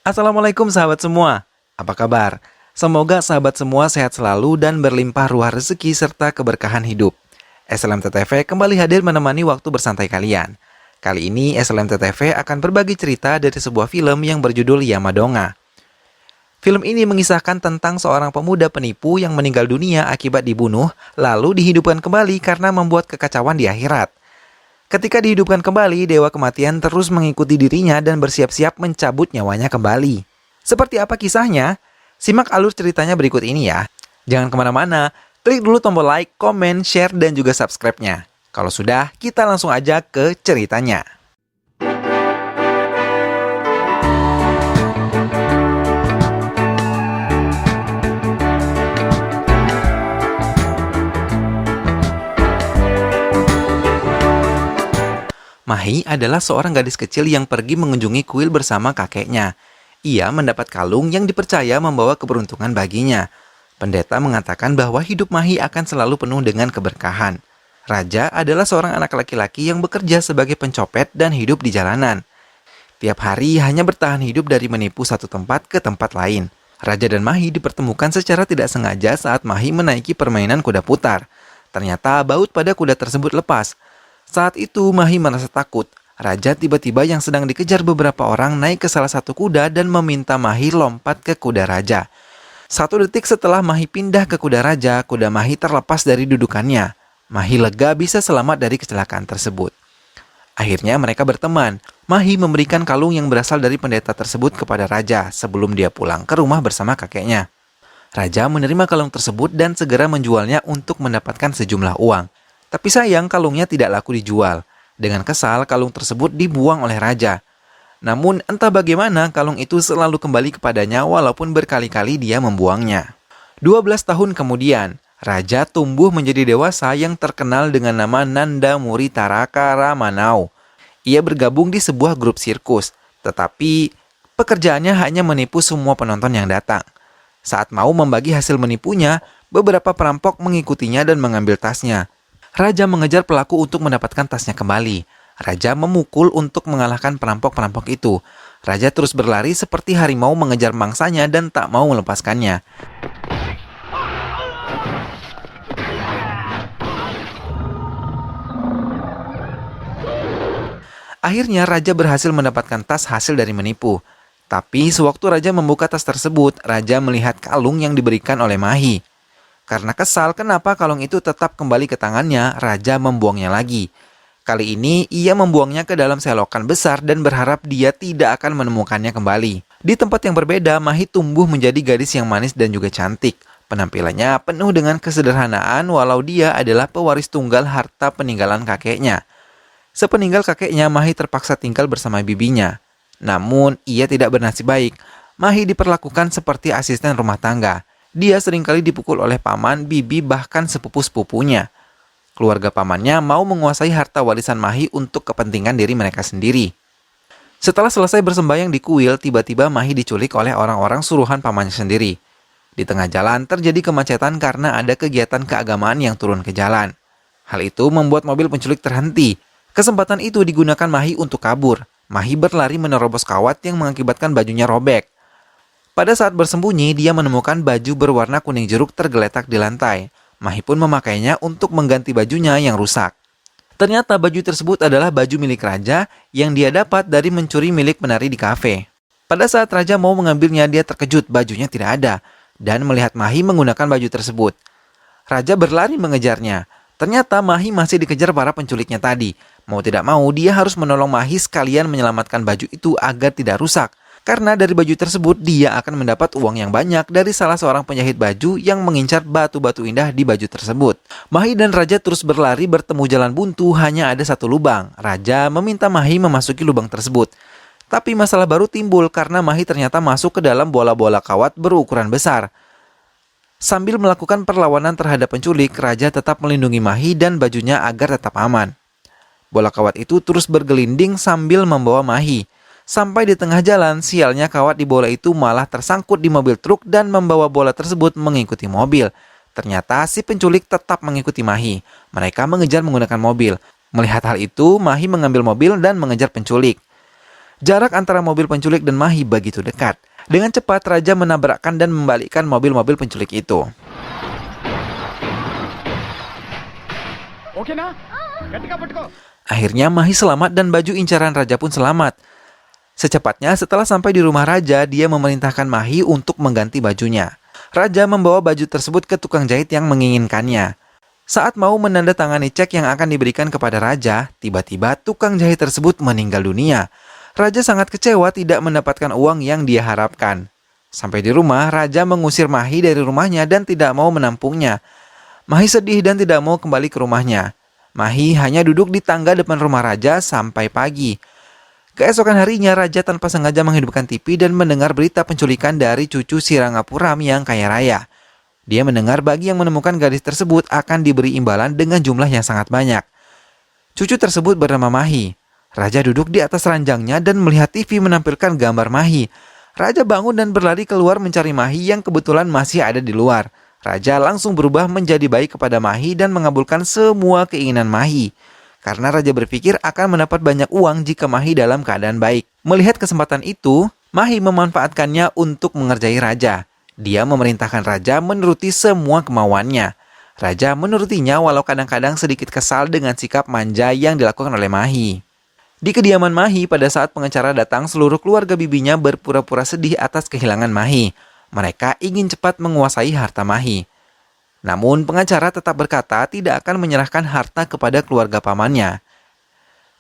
Assalamualaikum sahabat semua, apa kabar? Semoga sahabat semua sehat selalu dan berlimpah ruah rezeki serta keberkahan hidup. SLMTTV kembali hadir menemani waktu bersantai kalian. Kali ini SLMTTV akan berbagi cerita dari sebuah film yang berjudul Yamadonga. Film ini mengisahkan tentang seorang pemuda penipu yang meninggal dunia akibat dibunuh, lalu dihidupkan kembali karena membuat kekacauan di akhirat. Ketika dihidupkan kembali, dewa kematian terus mengikuti dirinya dan bersiap-siap mencabut nyawanya kembali. Seperti apa kisahnya? Simak alur ceritanya berikut ini ya. Jangan kemana-mana, klik dulu tombol like, komen, share, dan juga subscribe-nya. Kalau sudah, kita langsung aja ke ceritanya. Mahi adalah seorang gadis kecil yang pergi mengunjungi kuil bersama kakeknya. Ia mendapat kalung yang dipercaya membawa keberuntungan baginya. Pendeta mengatakan bahwa hidup Mahi akan selalu penuh dengan keberkahan. Raja adalah seorang anak laki-laki yang bekerja sebagai pencopet dan hidup di jalanan. Tiap hari hanya bertahan hidup dari menipu satu tempat ke tempat lain. Raja dan Mahi dipertemukan secara tidak sengaja saat Mahi menaiki permainan kuda putar. Ternyata baut pada kuda tersebut lepas. Saat itu Mahi merasa takut. Raja tiba-tiba yang sedang dikejar beberapa orang naik ke salah satu kuda dan meminta Mahi lompat ke kuda raja. 1 detik setelah Mahi pindah ke kuda raja, kuda Mahi terlepas dari dudukannya. Mahi lega bisa selamat dari kecelakaan tersebut. Akhirnya mereka berteman. Mahi memberikan kalung yang berasal dari pendeta tersebut kepada raja sebelum dia pulang ke rumah bersama kakeknya. Raja menerima kalung tersebut dan segera menjualnya untuk mendapatkan sejumlah uang. Tapi sayang kalungnya tidak laku dijual. Dengan kesal, kalung tersebut dibuang oleh raja. Namun entah bagaimana kalung itu selalu kembali kepadanya walaupun berkali-kali dia membuangnya. 12 tahun kemudian, raja tumbuh menjadi dewasa yang terkenal dengan nama Nanda Muritaraka Ramanau. Ia bergabung di sebuah grup sirkus, tetapi pekerjaannya hanya menipu semua penonton yang datang. Saat mau membagi hasil menipunya, beberapa perampok mengikutinya dan mengambil tasnya. Raja mengejar pelaku untuk mendapatkan tasnya kembali. Raja memukul untuk mengalahkan perampok-perampok itu. Raja terus berlari seperti harimau mengejar mangsanya dan tak mau melepaskannya. Akhirnya Raja berhasil mendapatkan tas hasil dari menipu. Tapi sewaktu Raja membuka tas tersebut, Raja melihat kalung yang diberikan oleh Mahi. Karena kesal kenapa kalung itu tetap kembali ke tangannya, Raja membuangnya lagi. Kali ini ia membuangnya ke dalam selokan besar dan berharap dia tidak akan menemukannya kembali. Di tempat yang berbeda, Mahi tumbuh menjadi gadis yang manis dan juga cantik. Penampilannya penuh dengan kesederhanaan walau dia adalah pewaris tunggal harta peninggalan kakeknya. Sepeninggal kakeknya, Mahi terpaksa tinggal bersama bibinya. Namun, ia tidak bernasib baik. Mahi diperlakukan seperti asisten rumah tangga. Dia seringkali dipukul oleh paman, bibi, bahkan sepupu-sepupunya. Keluarga pamannya mau menguasai harta warisan Mahi untuk kepentingan diri mereka sendiri. Setelah selesai bersembayang di kuil, tiba-tiba Mahi diculik oleh orang-orang suruhan pamannya sendiri. Di tengah jalan terjadi kemacetan karena ada kegiatan keagamaan yang turun ke jalan. Hal itu membuat mobil penculik terhenti. Kesempatan itu digunakan Mahi untuk kabur. Mahi berlari menerobos kawat yang mengakibatkan bajunya robek. Pada saat bersembunyi, dia menemukan baju berwarna kuning jeruk tergeletak di lantai. Mahi pun memakainya untuk mengganti bajunya yang rusak. Ternyata baju tersebut adalah baju milik raja yang dia dapat dari mencuri milik penari di kafe. Pada saat raja mau mengambilnya, dia terkejut bajunya tidak ada dan melihat Mahi menggunakan baju tersebut. Raja berlari mengejarnya. Ternyata Mahi masih dikejar para penculiknya tadi. Mau tidak mau, dia harus menolong Mahi sekalian menyelamatkan baju itu agar tidak rusak. Karena dari baju tersebut, dia akan mendapat uang yang banyak dari salah seorang penjahit baju yang mengincar batu-batu indah di baju tersebut. Mahi dan Raja terus berlari bertemu jalan buntu, hanya ada satu lubang. Raja meminta Mahi memasuki lubang tersebut. Tapi masalah baru timbul karena Mahi ternyata masuk ke dalam bola-bola kawat berukuran besar. Sambil melakukan perlawanan terhadap penculik, Raja tetap melindungi Mahi dan bajunya agar tetap aman. Bola kawat itu terus bergelinding sambil membawa Mahi. Sampai di tengah jalan, sialnya kawat di bola itu malah tersangkut di mobil truk dan membawa bola tersebut mengikuti mobil. Ternyata si penculik tetap mengikuti Mahi. Mereka mengejar menggunakan mobil. Melihat hal itu, Mahi mengambil mobil dan mengejar penculik. Jarak antara mobil penculik dan Mahi begitu dekat. Dengan cepat, Raja menabrakkan dan membalikkan mobil-mobil penculik itu. Akhirnya Mahi selamat dan baju incaran Raja pun selamat. Secepatnya setelah sampai di rumah Raja, dia memerintahkan Mahi untuk mengganti bajunya. Raja membawa baju tersebut ke tukang jahit yang menginginkannya. Saat mau menandatangani cek yang akan diberikan kepada Raja, tiba-tiba tukang jahit tersebut meninggal dunia. Raja sangat kecewa tidak mendapatkan uang yang dia harapkan. Sampai di rumah, Raja mengusir Mahi dari rumahnya dan tidak mau menampungnya. Mahi sedih dan tidak mau kembali ke rumahnya. Mahi hanya duduk di tangga depan rumah Raja sampai pagi. Keesokan harinya, Raja tanpa sengaja menghidupkan TV dan mendengar berita penculikan dari cucu Sirangapuram yang kaya raya. Dia mendengar bagi yang menemukan gadis tersebut akan diberi imbalan dengan jumlah yang sangat banyak. Cucu tersebut bernama Mahi. Raja duduk di atas ranjangnya dan melihat TV menampilkan gambar Mahi. Raja bangun dan berlari keluar mencari Mahi yang kebetulan masih ada di luar. Raja langsung berubah menjadi baik kepada Mahi dan mengabulkan semua keinginan Mahi. Karena Raja berpikir akan mendapat banyak uang jika Mahi dalam keadaan baik. Melihat kesempatan itu, Mahi memanfaatkannya untuk mengerjai Raja. Dia memerintahkan Raja menuruti semua kemauannya. Raja menurutinya walau kadang-kadang sedikit kesal dengan sikap manja yang dilakukan oleh Mahi. Di kediaman Mahi pada saat pengacara datang, seluruh keluarga bibinya berpura-pura sedih atas kehilangan Mahi. Mereka ingin cepat menguasai harta Mahi. Namun pengacara tetap berkata tidak akan menyerahkan harta kepada keluarga pamannya.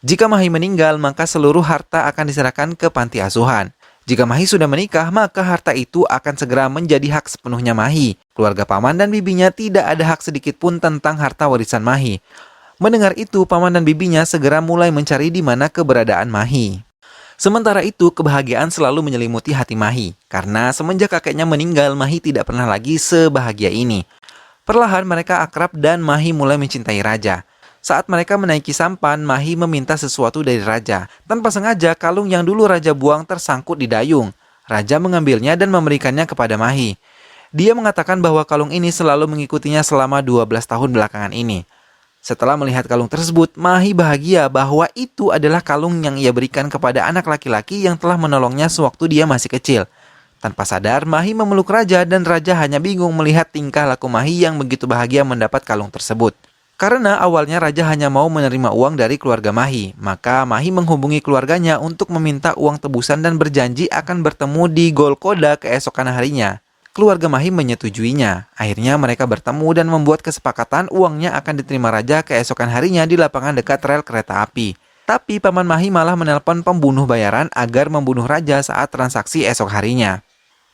Jika Mahi meninggal, maka seluruh harta akan diserahkan ke panti asuhan. Jika Mahi sudah menikah, maka harta itu akan segera menjadi hak sepenuhnya Mahi. Keluarga paman dan bibinya tidak ada hak sedikit pun tentang harta warisan Mahi. Mendengar itu, paman dan bibinya segera mulai mencari di mana keberadaan Mahi. Sementara itu, kebahagiaan selalu menyelimuti hati Mahi. Karena semenjak kakeknya meninggal, Mahi tidak pernah lagi sebahagia ini. Perlahan mereka akrab dan Mahi mulai mencintai Raja. Saat mereka menaiki sampan, Mahi meminta sesuatu dari Raja. Tanpa sengaja, kalung yang dulu Raja buang tersangkut di dayung. Raja mengambilnya dan memberikannya kepada Mahi. Dia mengatakan bahwa kalung ini selalu mengikutinya selama 12 tahun belakangan ini. Setelah melihat kalung tersebut, Mahi bahagia bahwa itu adalah kalung yang ia berikan kepada anak laki-laki yang telah menolongnya sewaktu dia masih kecil. Tanpa sadar, Mahi memeluk Raja dan Raja hanya bingung melihat tingkah laku Mahi yang begitu bahagia mendapat kalung tersebut. Karena awalnya Raja hanya mau menerima uang dari keluarga Mahi, maka Mahi menghubungi keluarganya untuk meminta uang tebusan dan berjanji akan bertemu di Golconda keesokan harinya. Keluarga Mahi menyetujuinya. Akhirnya mereka bertemu dan membuat kesepakatan uangnya akan diterima Raja keesokan harinya di lapangan dekat rel kereta api. Tapi paman Mahi malah menelpon pembunuh bayaran agar membunuh Raja saat transaksi esok harinya.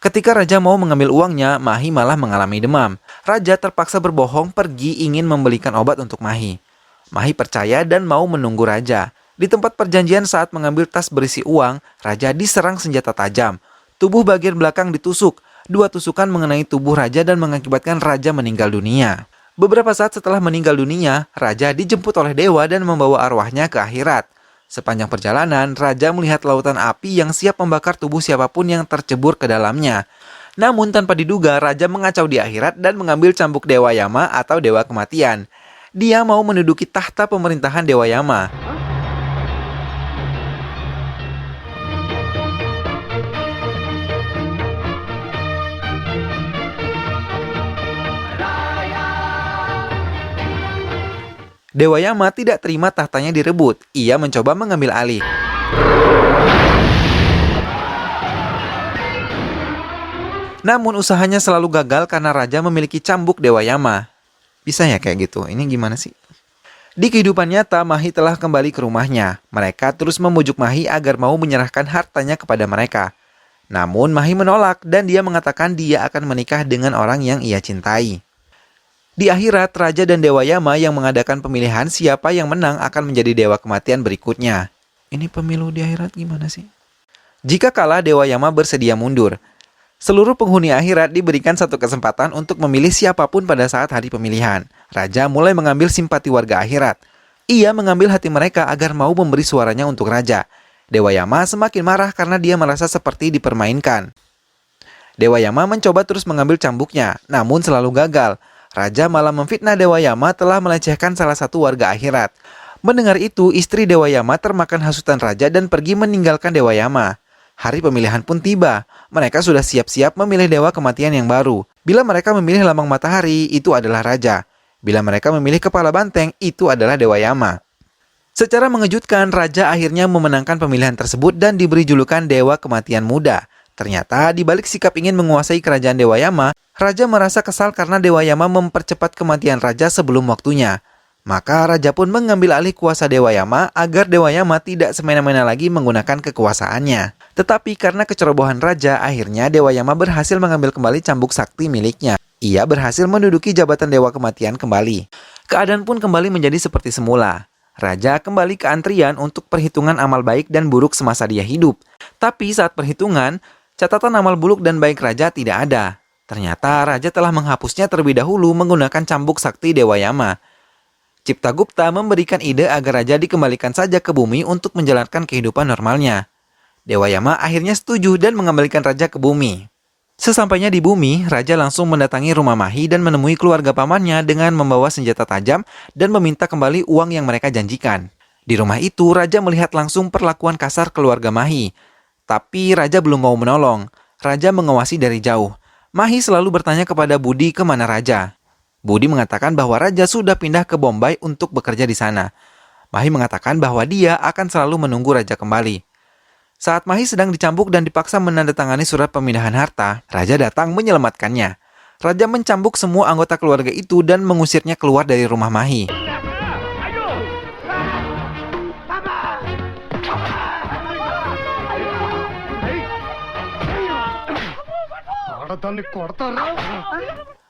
Ketika Raja mau mengambil uangnya, Mahi malah mengalami demam. Raja terpaksa berbohong pergi ingin membelikan obat untuk Mahi. Mahi percaya dan mau menunggu Raja. Di tempat perjanjian saat mengambil tas berisi uang, Raja diserang senjata tajam. Tubuh bagian belakang ditusuk. 2 tusukan mengenai tubuh Raja dan mengakibatkan Raja meninggal dunia. Beberapa saat setelah meninggal dunia, Raja dijemput oleh dewa dan membawa arwahnya ke akhirat. Sepanjang perjalanan, Raja melihat lautan api yang siap membakar tubuh siapapun yang tercebur ke dalamnya. Namun tanpa diduga, Raja mengacau di akhirat dan mengambil cambuk Dewa Yama atau Dewa Kematian. Dia mau menduduki tahta pemerintahan Dewa Yama. Dewa Yama tidak terima tahtanya direbut. Ia mencoba mengambil alih. Namun usahanya selalu gagal karena Raja memiliki cambuk Dewa Yama. Bisa ya kayak gitu? Ini gimana sih? Di kehidupan nyata, Mahi telah kembali ke rumahnya. Mereka terus memujuk Mahi agar mau menyerahkan hartanya kepada mereka. Namun Mahi menolak dan dia mengatakan dia akan menikah dengan orang yang ia cintai. Di akhirat, Raja dan Dewa Yama yang mengadakan pemilihan siapa yang menang akan menjadi Dewa Kematian berikutnya. Ini pemilu di akhirat gimana sih? Jika kalah, Dewa Yama bersedia mundur. Seluruh penghuni akhirat diberikan satu kesempatan untuk memilih siapapun pada saat hari pemilihan. Raja mulai mengambil simpati warga akhirat. Ia mengambil hati mereka agar mau memberi suaranya untuk Raja. Dewa Yama semakin marah karena dia merasa seperti dipermainkan. Dewa Yama mencoba terus mengambil cambuknya, namun selalu gagal. Raja malah memfitnah Dewa Yama telah melecehkan salah satu warga akhirat. Mendengar itu, istri Dewa Yama termakan hasutan raja dan pergi meninggalkan Dewa Yama. Hari pemilihan pun tiba. Mereka sudah siap-siap memilih dewa kematian yang baru. Bila mereka memilih lambang matahari, itu adalah raja. Bila mereka memilih kepala banteng, itu adalah Dewa Yama. Secara mengejutkan, raja akhirnya memenangkan pemilihan tersebut dan diberi julukan Dewa Kematian Muda. Ternyata, di balik sikap ingin menguasai kerajaan Dewa Yama, raja merasa kesal karena Dewa Yama mempercepat kematian raja sebelum waktunya. Maka raja pun mengambil alih kuasa Dewa Yama agar Dewa Yama tidak semena-mena lagi menggunakan kekuasaannya. Tetapi karena kecerobohan raja, akhirnya Dewa Yama berhasil mengambil kembali cambuk sakti miliknya. Ia berhasil menduduki jabatan Dewa Kematian kembali. Keadaan pun kembali menjadi seperti semula. Raja kembali ke antrian untuk perhitungan amal baik dan buruk semasa dia hidup. Tapi saat perhitungan, catatan amal buruk dan baik raja tidak ada. Ternyata raja telah menghapusnya terlebih dahulu menggunakan cambuk sakti Dewa Yama. Ciptagupta memberikan ide agar raja dikembalikan saja ke bumi untuk menjalankan kehidupan normalnya. Dewa Yama akhirnya setuju dan mengembalikan raja ke bumi. Sesampainya di bumi, raja langsung mendatangi rumah Mahi dan menemui keluarga pamannya dengan membawa senjata tajam dan meminta kembali uang yang mereka janjikan. Di rumah itu, raja melihat langsung perlakuan kasar keluarga Mahi. Tapi raja belum mau menolong. Raja mengawasi dari jauh. Mahi selalu bertanya kepada Budi kemana raja. Budi mengatakan bahwa raja sudah pindah ke Bombay untuk bekerja di sana. Mahi mengatakan bahwa dia akan selalu menunggu raja kembali. Saat Mahi sedang dicambuk dan dipaksa menandatangani surat pemindahan harta, raja datang menyelamatkannya. Raja mencambuk semua anggota keluarga itu dan mengusirnya keluar dari rumah Mahi.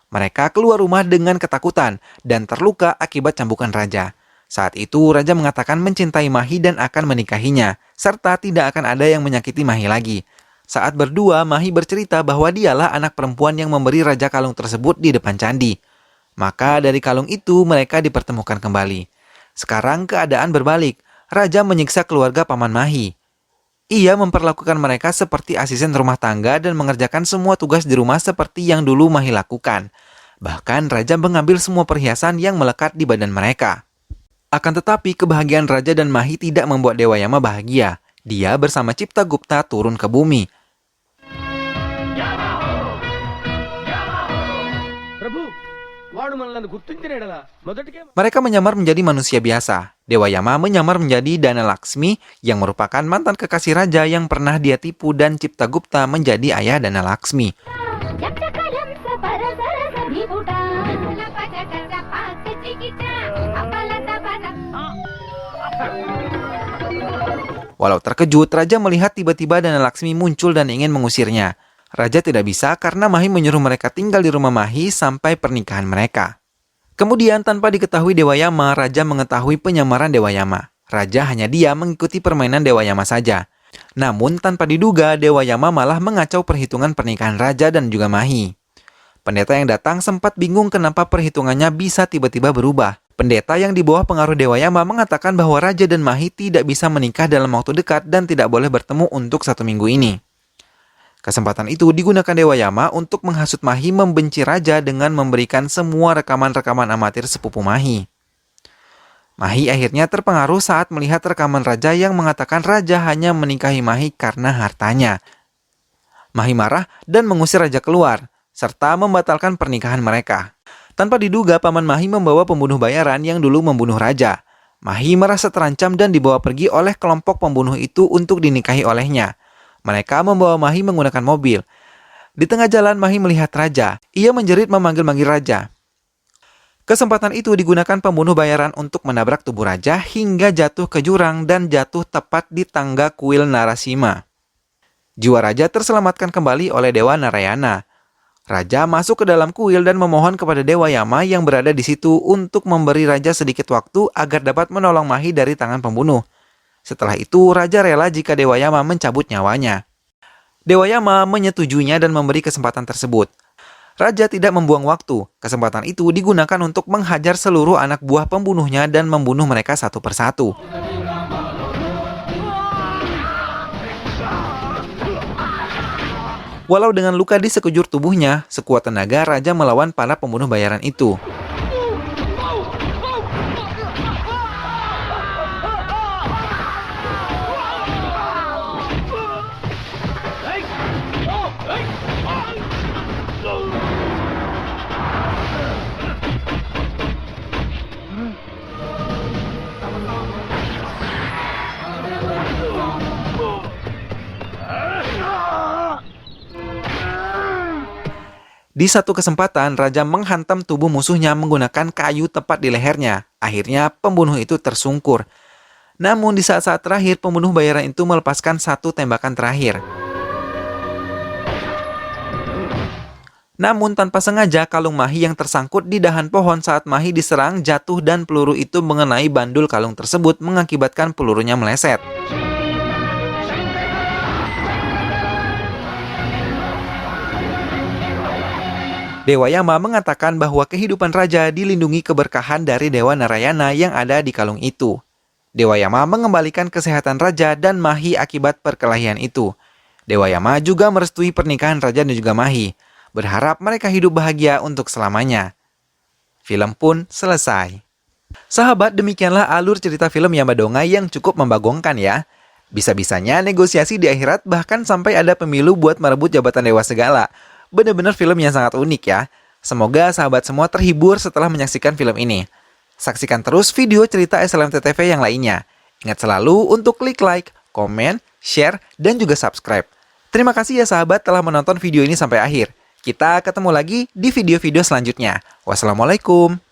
Mereka keluar rumah dengan ketakutan dan terluka akibat cambukan raja. Saat itu, raja mengatakan mencintai Mahi dan akan menikahinya, serta tidak akan ada yang menyakiti Mahi lagi. Saat berdua, Mahi bercerita bahwa dialah anak perempuan yang memberi raja kalung tersebut di depan candi. Maka dari kalung itu, mereka dipertemukan kembali. Sekarang keadaan berbalik. Raja menyiksa keluarga paman Mahi. Ia memperlakukan mereka seperti asisten rumah tangga dan mengerjakan semua tugas di rumah seperti yang dulu Mahi lakukan. Bahkan raja mengambil semua perhiasan yang melekat di badan mereka. Akan tetapi kebahagiaan raja dan Mahi tidak membuat Dewa Yama bahagia. Dia bersama Ciptagupta turun ke bumi. Mereka menyamar menjadi manusia biasa. Dewa Yama menyamar menjadi Dana Laksmi yang merupakan mantan kekasih raja yang pernah dia tipu dan Ciptagupta menjadi ayah Dana Laksmi. Walau terkejut, raja melihat tiba-tiba Dana Laksmi muncul dan ingin mengusirnya. Raja tidak bisa karena Mahi menyuruh mereka tinggal di rumah Mahi sampai pernikahan mereka. Kemudian tanpa diketahui Dewa Yama, raja mengetahui penyamaran Dewa Yama. Raja hanya dia mengikuti permainan Dewa Yama saja. Namun tanpa diduga, Dewa Yama malah mengacau perhitungan pernikahan raja dan juga Mahi. Pendeta yang datang sempat bingung kenapa perhitungannya bisa tiba-tiba berubah. Pendeta yang di bawah pengaruh Dewa Yama mengatakan bahwa raja dan Mahi tidak bisa menikah dalam waktu dekat dan tidak boleh bertemu untuk 1 minggu ini. Kesempatan itu digunakan Dewa Yama untuk menghasut Mahi membenci raja dengan memberikan semua rekaman-rekaman amatir sepupu Mahi. Mahi akhirnya terpengaruh saat melihat rekaman raja yang mengatakan raja hanya menikahi Mahi karena hartanya. Mahi marah dan mengusir raja keluar, serta membatalkan pernikahan mereka. Tanpa diduga, paman Mahi membawa pembunuh bayaran yang dulu membunuh raja. Mahi merasa terancam dan dibawa pergi oleh kelompok pembunuh itu untuk dinikahi olehnya. Mereka membawa Mahi menggunakan mobil. Di tengah jalan, Mahi melihat raja. Ia menjerit memanggil-manggil raja. Kesempatan itu digunakan pembunuh bayaran untuk menabrak tubuh raja hingga jatuh ke jurang dan jatuh tepat di tangga kuil Narasima. Jiwa raja terselamatkan kembali oleh Dewa Narayana. Raja masuk ke dalam kuil dan memohon kepada Dewa Yama yang berada di situ untuk memberi raja sedikit waktu agar dapat menolong Mahi dari tangan pembunuh. Setelah itu, raja rela jika Dewa Yama mencabut nyawanya. Dewa Yama menyetujuinya dan memberi kesempatan tersebut. Raja tidak membuang waktu. Kesempatan itu digunakan untuk menghajar seluruh anak buah pembunuhnya dan membunuh mereka satu persatu. Walau dengan luka di sekujur tubuhnya, sekuat tenaga raja melawan para pembunuh bayaran itu. Di satu kesempatan, raja menghantam tubuh musuhnya menggunakan kayu tepat di lehernya. Akhirnya, pembunuh itu tersungkur. Namun, di saat-saat terakhir, pembunuh bayaran itu melepaskan satu tembakan terakhir. Namun, tanpa sengaja, kalung Mahi yang tersangkut di dahan pohon saat Mahi diserang jatuh dan peluru itu mengenai bandul kalung tersebut mengakibatkan pelurunya meleset. Dewa Yama mengatakan bahwa kehidupan raja dilindungi keberkahan dari Dewa Narayana yang ada di kalung itu. Dewa Yama mengembalikan kesehatan raja dan Mahi akibat perkelahian itu. Dewa Yama juga merestui pernikahan raja dan juga Mahi, berharap mereka hidup bahagia untuk selamanya. Film pun selesai. Sahabat, demikianlah alur cerita film Yamadonga yang cukup membagongkan ya. Bisa-bisanya negosiasi di akhirat bahkan sampai ada pemilu buat merebut jabatan dewa segala. Benar-benar film yang sangat unik ya. Semoga sahabat semua terhibur setelah menyaksikan film ini. Saksikan terus video cerita SLMT TV yang lainnya. Ingat selalu untuk klik like, komen, share, dan juga subscribe. Terima kasih ya sahabat telah menonton video ini sampai akhir. Kita ketemu lagi di video-video selanjutnya. Wassalamualaikum.